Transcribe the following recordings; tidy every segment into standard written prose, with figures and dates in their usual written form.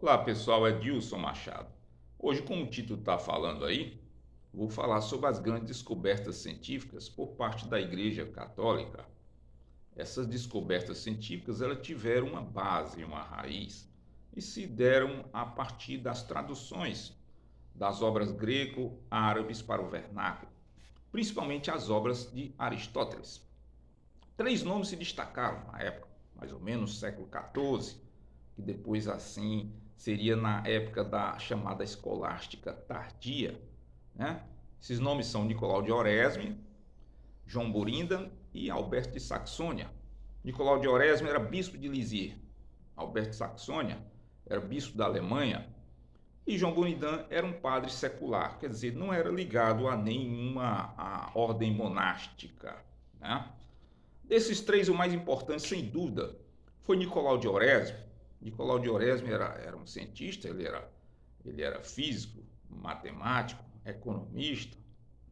Olá pessoal, é Dilson Machado. Hoje, como o título está falando aí, vou falar sobre as grandes descobertas científicas por parte da Igreja Católica. Essas descobertas científicas elas tiveram uma base, uma raiz, e se deram a partir das traduções das obras greco-árabes para o vernáculo, principalmente as obras de Aristóteles. Três nomes se destacaram na época, mais ou menos século XIV, que depois assim seria na época da chamada escolástica tardia, né? Esses nomes são Nicolau de Oresme, João Borinda e Alberto de Saxônia. Nicolau de Oresme era bispo de Lisieux, Alberto de Saxônia era bispo da Alemanha e João Borindan era um padre secular, quer dizer, não era ligado a nenhuma ordem monástica, né? Desses três, o mais importante, sem dúvida, foi Nicolau de Oresme. Nicolau de Oresme era um cientista, ele era físico, matemático, economista,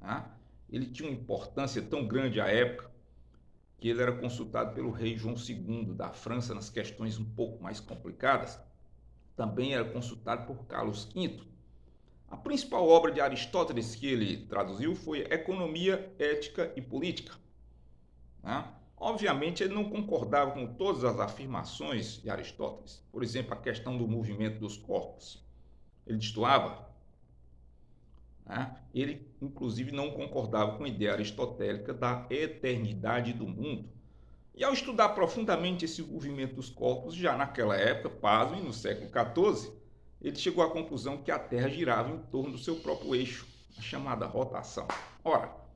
né? Ele tinha uma importância tão grande à época que ele era consultado pelo rei João II da França nas questões um pouco mais complicadas. Também era consultado por Carlos V. A principal obra de Aristóteles que ele traduziu foi Economia, Ética e Política, né? Obviamente, ele não concordava com todas as afirmações de Aristóteles. Por exemplo, a questão do movimento dos corpos. Ele destoava, né? Ele, inclusive, não concordava com a ideia aristotélica da eternidade do mundo. E ao estudar profundamente esse movimento dos corpos, já naquela época, pasmem, no século XIV, ele chegou à conclusão que a Terra girava em torno do seu próprio eixo, a chamada rotação. Ora,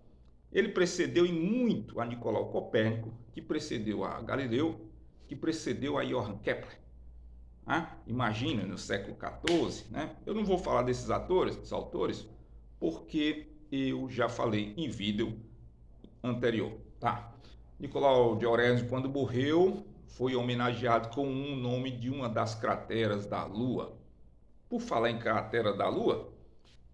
ele precedeu em muito a Nicolau Copérnico, que precedeu a Galileu, que precedeu a Johann Kepler. Imagina, no século XIV, né? Eu não vou falar desses autores, porque eu já falei em vídeo anterior, tá? Nicolau de Oresme, quando morreu, foi homenageado com um nome de uma das crateras da Lua. Por falar em cratera da Lua,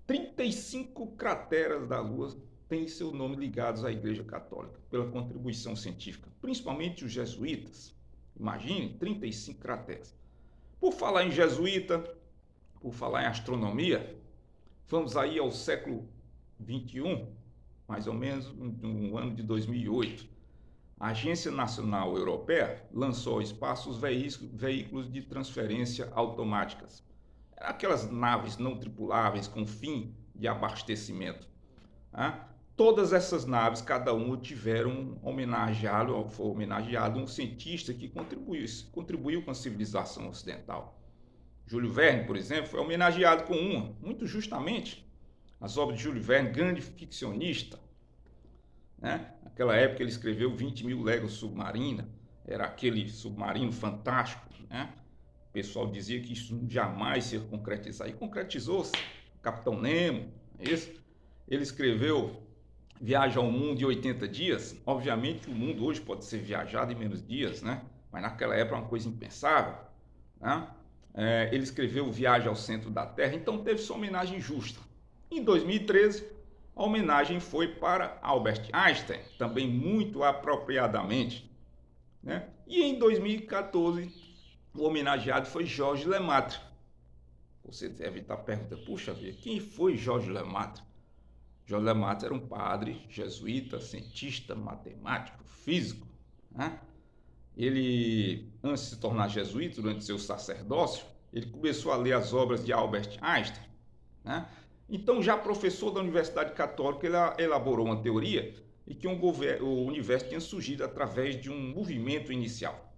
35 crateras da Lua têm seu nome ligados à Igreja Católica, pela contribuição científica, principalmente os jesuítas. Imagine, 35 crateras. Por falar em jesuíta, por falar em astronomia, vamos aí ao século XXI, mais ou menos no ano de 2008. A Agência Nacional Europeia lançou ao espaço os veículos de transferência automáticas. Eram aquelas naves não tripuláveis com fim de abastecimento. Todas essas naves, cada uma tiveram foi homenageado um cientista que contribuiu com a civilização ocidental. Júlio Verne, por exemplo, foi homenageado com uma, muito justamente. As obras de Júlio Verne, grande ficcionista, né? Naquela época ele escreveu 20.000 léguas submarina, era aquele submarino fantástico, né? O pessoal dizia que isso jamais se ia concretizar, e concretizou-se. Capitão Nemo, isso. Ele escreveu Viagem ao Mundo em 80 dias. Obviamente o mundo hoje pode ser viajado em menos dias, né? Mas naquela época era uma coisa impensável, né? Ele escreveu Viagem ao Centro da Terra, então teve sua homenagem justa. Em 2013, a homenagem foi para Albert Einstein, também muito apropriadamente, né? E em 2014, o homenageado foi Georges Lemaitre. Você deve estar perguntando, puxa vida, quem foi Georges Lemaitre? Georges Lemaitre era um padre jesuíta, cientista, matemático, físico, né? Ele, antes de se tornar jesuíta, durante seu sacerdócio, ele começou a ler as obras de Albert Einstein, né? Então, já professor da Universidade Católica, ele elaborou uma teoria de que o universo tinha surgido através de um movimento inicial,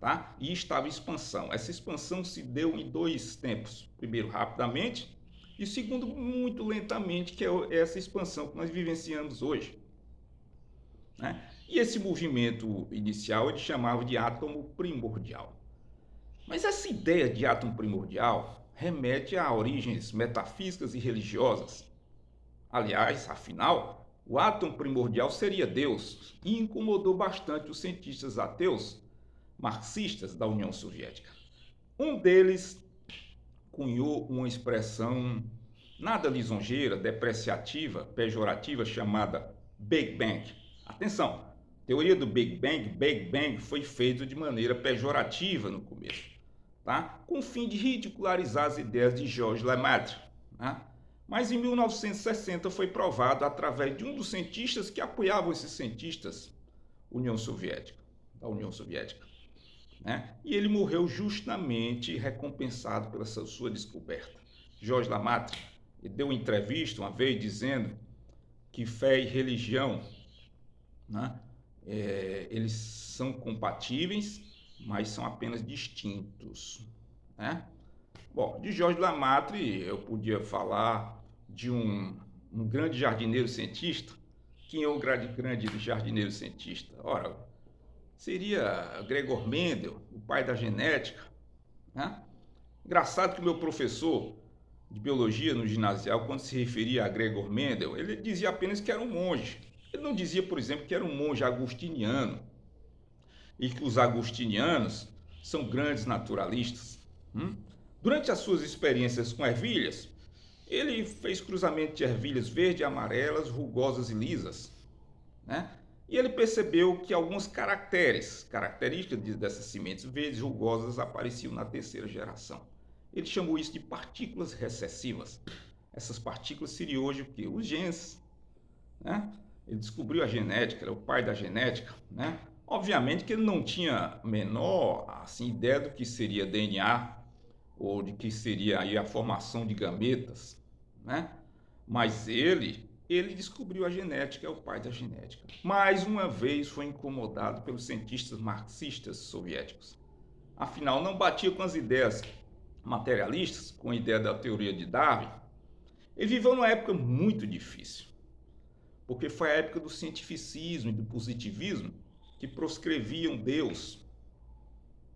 tá? E estava em expansão. Essa expansão se deu em dois tempos. Primeiro, rapidamente, e segundo, muito lentamente, que é essa expansão que nós vivenciamos hoje, né? E esse movimento inicial ele chamava de átomo primordial. Mas essa ideia de átomo primordial remete a origens metafísicas e religiosas. Aliás, afinal, o átomo primordial seria Deus e incomodou bastante os cientistas ateus marxistas da União Soviética. Um deles cunhou uma expressão nada lisonjeira, depreciativa, pejorativa chamada Big Bang. Atenção, a teoria do Big Bang foi feita de maneira pejorativa no começo. tá? Com o fim de ridicularizar as ideias de Georges Lemaitre, né? Mas em 1960 foi provado através de um dos cientistas que apoiavam esses cientistas da União Soviética, né? E ele morreu justamente recompensado pela sua descoberta. Georges Lemaitre deu uma entrevista uma vez dizendo que fé e religião, né, eles são compatíveis, mas são apenas distintos, né? Bom, de Georges Lemaitre eu podia falar de um grande jardineiro cientista. Quem é o grande jardineiro cientista? Ora, seria Gregor Mendel, o pai da genética, né? Engraçado que o meu professor de biologia no ginasial, quando se referia a Gregor Mendel, ele dizia apenas que era um monge. Ele não dizia, por exemplo, que era um monge agustiniano e que os agustinianos são grandes naturalistas. Durante as suas experiências com ervilhas, ele fez cruzamento de ervilhas verdes e amarelas, rugosas e lisas, né? E ele percebeu que algumas características dessas sementes verdes rugosas apareciam na terceira geração. Ele chamou isso de partículas recessivas. Essas partículas seriam hoje o quê? Os genes, né? Ele descobriu a genética, era o pai da genética, né? Obviamente que ele não tinha a menor assim, ideia do que seria DNA ou de que seria aí a formação de gametas, né? Mas ele descobriu a genética, é o pai da genética. Mais uma vez foi incomodado pelos cientistas marxistas soviéticos. Afinal, não batia com as ideias materialistas, com a ideia da teoria de Darwin. Ele viveu numa época muito difícil, porque foi a época do cientificismo e do positivismo que proscreviam Deus,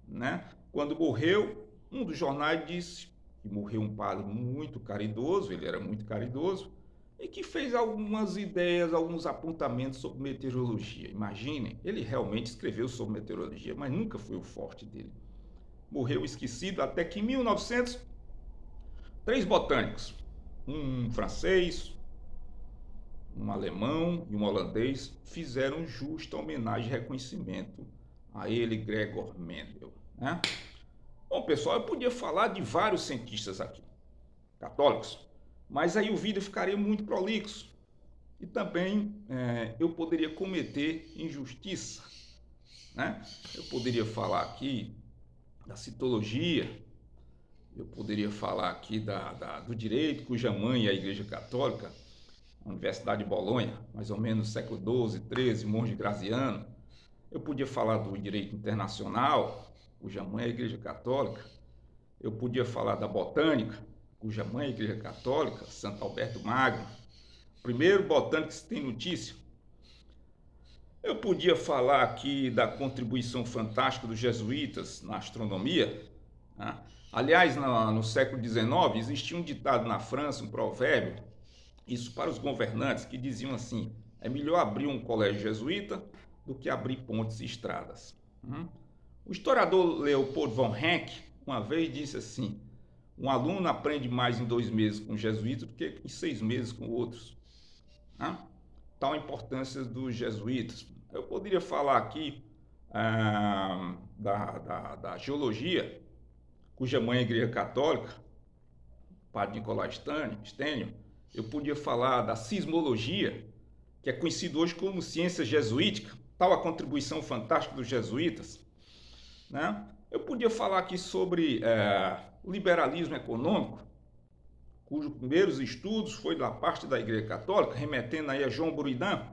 né? Quando morreu, um dos jornais disse que morreu um padre muito caridoso, ele era muito caridoso, e que fez algumas ideias, alguns apontamentos sobre meteorologia. Imaginem, ele realmente escreveu sobre meteorologia, mas nunca foi o forte dele. Morreu esquecido até que em 1900, 3 botânicos, um francês, um alemão e um holandês, fizeram justa homenagem e reconhecimento a ele, Gregor Mendel, né? Bom, pessoal, eu podia falar de vários cientistas aqui, católicos, mas aí o vídeo ficaria muito prolixo e também eu poderia cometer injustiça, né? Eu poderia falar aqui da citologia, eu poderia falar aqui do direito, cuja mãe é a Igreja Católica, a Universidade de Bolonha, mais ou menos no século XII, XIII, monge Graziano. Eu podia falar do direito internacional, cuja mãe é a Igreja Católica. Eu podia falar da botânica, cuja mãe é a Igreja Católica, Santo Alberto Magno, primeiro botânico que se tem notícia. Eu podia falar aqui da contribuição fantástica dos jesuítas na astronomia, né? Aliás, no século XIX, existia um ditado na França, um provérbio, isso para os governantes, que diziam assim: é melhor abrir um colégio jesuíta do que abrir pontes e estradas. O historiador Leopold von Ranke uma vez disse assim: um aluno aprende mais em 2 meses com jesuítas do que em 6 meses com outros. Tal a importância dos jesuítas. Eu poderia falar aqui da geologia, cuja mãe é a Igreja Católica, Padre Nicolau Stênio. Eu podia falar da sismologia, que é conhecido hoje como ciência jesuítica, tal a contribuição fantástica dos jesuítas, né? Eu podia falar aqui sobre o liberalismo econômico, cujos primeiros estudos foi da parte da Igreja Católica, remetendo aí a João Buridan,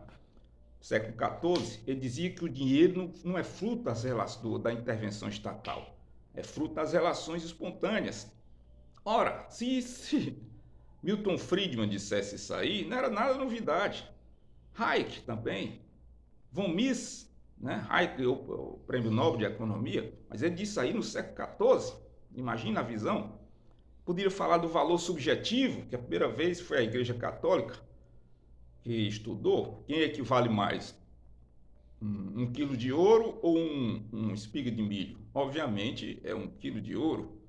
século XIV. Ele dizia que o dinheiro não é fruto da intervenção estatal, é fruto das relações espontâneas. Ora, se Milton Friedman dissesse isso aí, não era nada novidade. Hayek também, von Mises, né? Hayek ganhou o Prêmio Nobel de Economia, mas ele disse aí no século XIV, imagina a visão. Poderia falar do valor subjetivo, que a primeira vez foi a Igreja Católica que estudou. Quem é que vale mais? 1 quilo de ouro ou um espiga de milho? Obviamente é 1 quilo de ouro,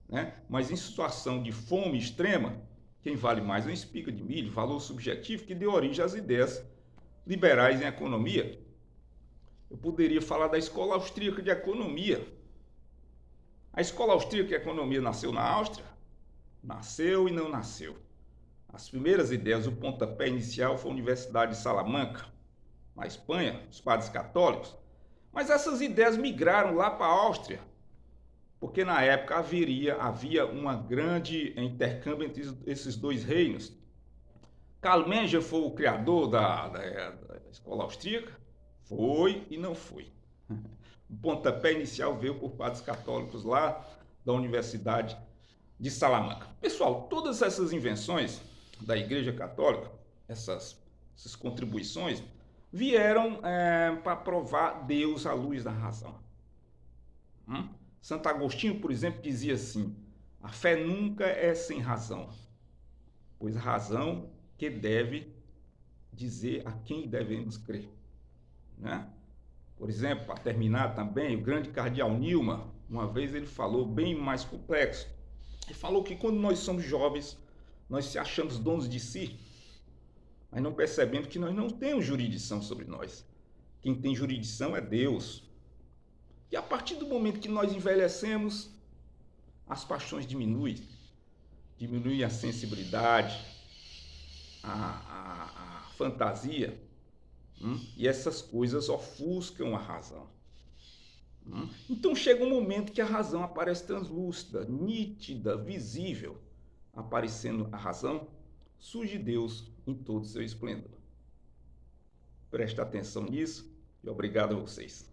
né? Mas em situação de fome extrema, quem vale mais é uma espiga de milho, valor subjetivo que deu origem às ideias liberais em economia. Eu poderia falar da escola austríaca de economia. A escola austríaca de economia nasceu na Áustria? Nasceu e não nasceu. As primeiras ideias, o pontapé inicial foi a Universidade de Salamanca, na Espanha, os padres católicos. Mas essas ideias migraram lá para a Áustria, porque na época havia um grande intercâmbio entre esses dois reinos. Karl Menger foi o criador da escola austríaca? Foi e não foi. O pontapé inicial veio por padres católicos lá da Universidade de Salamanca. Pessoal, todas essas invenções da Igreja Católica, essas contribuições, vieram para provar Deus à luz da razão. Santo Agostinho, por exemplo, dizia assim: a fé nunca é sem razão, pois a razão que deve dizer a quem devemos crer. Né? Por exemplo, para terminar também, o grande cardeal Newman, uma vez ele falou bem mais complexo. Ele falou que quando nós somos jovens, nós se achamos donos de si, mas não percebemos que nós não temos jurisdição sobre nós. Quem tem jurisdição é Deus. E a partir do momento que nós envelhecemos, as paixões diminuem a sensibilidade, a fantasia, e essas coisas ofuscam a razão. Então chega um momento que a razão aparece translúcida, nítida, visível. Aparecendo a razão, surge Deus em todo o seu esplendor. Preste atenção nisso e obrigado a vocês.